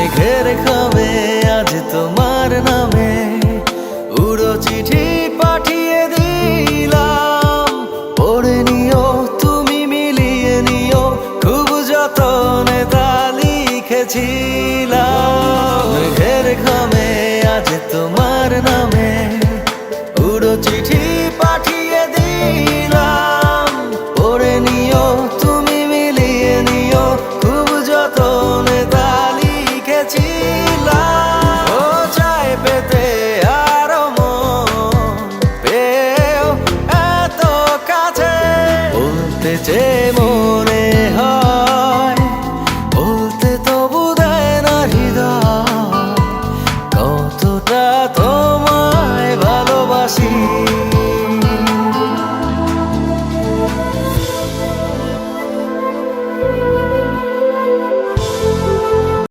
মেঘের খামে আজ তোমার নামে উড়ো চিঠি পাঠিয়ে দিলাম, পড়ে নিও তুমি মিলিয়ে নিও, খুব যতনে তা লিখেছিলাম। মেঘের খামে